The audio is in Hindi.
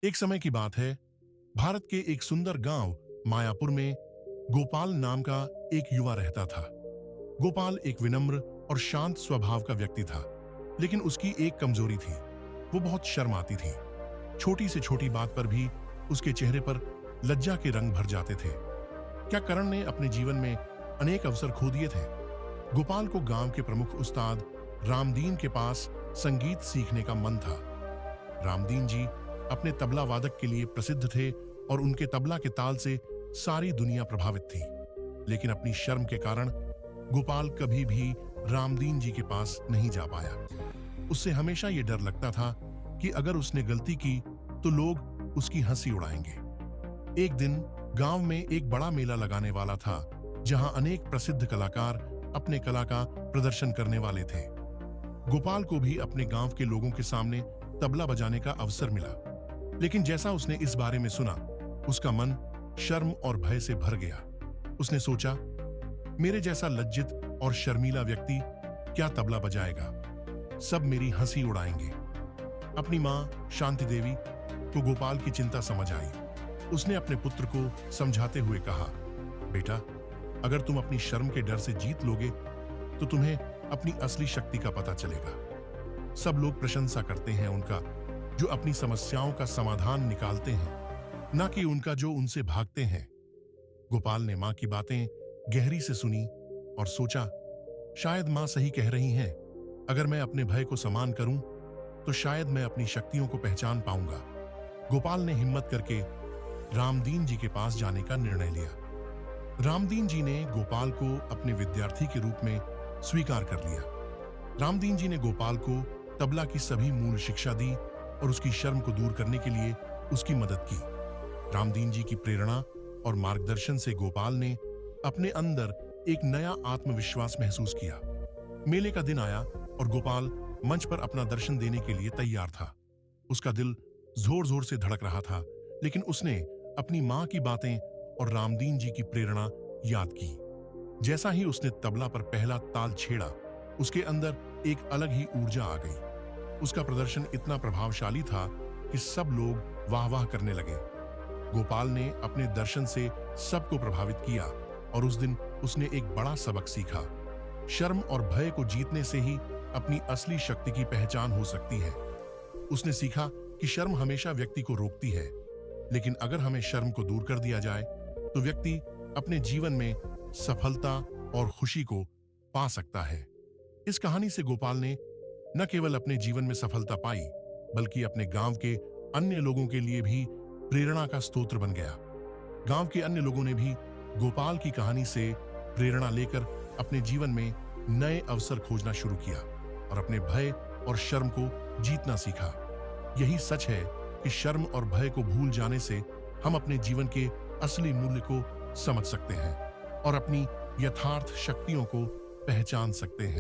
एक समय की बात है। भारत के एक सुंदर गांव मायापुर में गोपाल नाम का एक युवा रहता था। गोपाल एक विनम्र और शांत स्वभाव का व्यक्ति था, लेकिन उसकी एक कमजोरी थी। वो बहुत शर्माती थी। छोटी से छोटी बात पर भी उसके चेहरे पर लज्जा के रंग भर जाते थे। क्या करण ने अपने जीवन में अनेक अवसर खो दिए थे। गोपाल को गांव के प्रमुख उस्ताद रामदीन के पास संगीत सीखने का मन था। रामदीन जी अपने तबला वादक के लिए प्रसिद्ध थे और उनके तबला के ताल से सारी दुनिया प्रभावित थी। लेकिन अपनी शर्म के कारण गोपाल कभी भी रामदीन जी के पास नहीं जा पाया। उससे हमेशा यह डर लगता था कि अगर उसने गलती की तो लोग उसकी हंसी उड़ाएंगे। एक दिन गांव में एक बड़ा मेला लगाने वाला था, जहां अनेक प्रसिद्ध कलाकार अपने कला का प्रदर्शन करने वाले थे। गोपाल को भी अपने गांव के लोगों के सामने तबला बजाने का अवसर मिला, लेकिन जैसा उसने इस बारे में सुना, उसका मन शर्म और भय से भर गया। उसने सोचा, मेरे जैसा लज्जित और शर्मीला व्यक्ति क्या तबला बजाएगा, सब मेरी हंसी उड़ाएंगे। अपनी मां शांति देवी को गोपाल की चिंता समझ आई। उसने अपने पुत्र को समझाते हुए कहा, बेटा, अगर तुम अपनी शर्म के डर से जीत लोगे तो तुम्हें अपनी असली शक्ति का पता चलेगा। सब लोग प्रशंसा करते हैं उनका जो अपनी समस्याओं का समाधान निकालते हैं, न कि उनका जो उनसे भागते हैं। गोपाल ने मां की बातें गहरी से सुनी और सोचा, शायद मां सही कह रही हैं। अगर मैं अपने भय को समान करूं तो शायद मैं अपनी शक्तियों को पहचान पाऊंगा। गोपाल ने हिम्मत करके रामदीन जी के पास जाने का निर्णय लिया। रामदीन जी ने गोपाल को अपने विद्यार्थी के रूप में स्वीकार कर लिया। रामदीन जी ने गोपाल को तबला की सभी मूल शिक्षा दी और उसकी शर्म को दूर करने के लिए उसकी मदद की। रामदीन जी की प्रेरणा और मार्गदर्शन से गोपाल ने अपने अंदर एक नया आत्मविश्वास महसूस किया। मेले का दिन आया और गोपाल मंच पर अपना दर्शन देने के लिए तैयार था। उसका दिल जोर जोर से धड़क रहा था, लेकिन उसने अपनी मां की बातें और रामदीन जी की प्रेरणा याद की। जैसा ही उसने तबला पर पहला ताल छेड़ा, उसके अंदर एक अलग ही ऊर्जा आ गई। उसका प्रदर्शन इतना प्रभावशाली था कि सब लोग वाह वाह करने लगे। गोपाल ने अपने दर्शन से सबको प्रभावित किया और उस दिन उसने एक बड़ा सबक सीखा। शर्म और भय को जीतने से ही अपनी असली शक्ति की पहचान हो सकती है। उसने सीखा कि शर्म हमेशा व्यक्ति को रोकती है, लेकिन अगर हमें शर्म को दूर कर दिया जाए तो व्यक्ति अपने जीवन में सफलता और खुशी को पा सकता है। इस कहानी से गोपाल ने न केवल अपने जीवन में सफलता पाई, बल्कि अपने गांव के अन्य लोगों के लिए भी प्रेरणा का स्रोत बन गया। गांव के अन्य लोगों ने भी गोपाल की कहानी से प्रेरणा लेकर अपने जीवन में नए अवसर खोजना शुरू किया और अपने भय और शर्म को जीतना सीखा। यही सच है कि शर्म और भय को भूल जाने से हम अपने जीवन के असली मूल्य को समझ सकते हैं और अपनी यथार्थ शक्तियों को पहचान सकते हैं।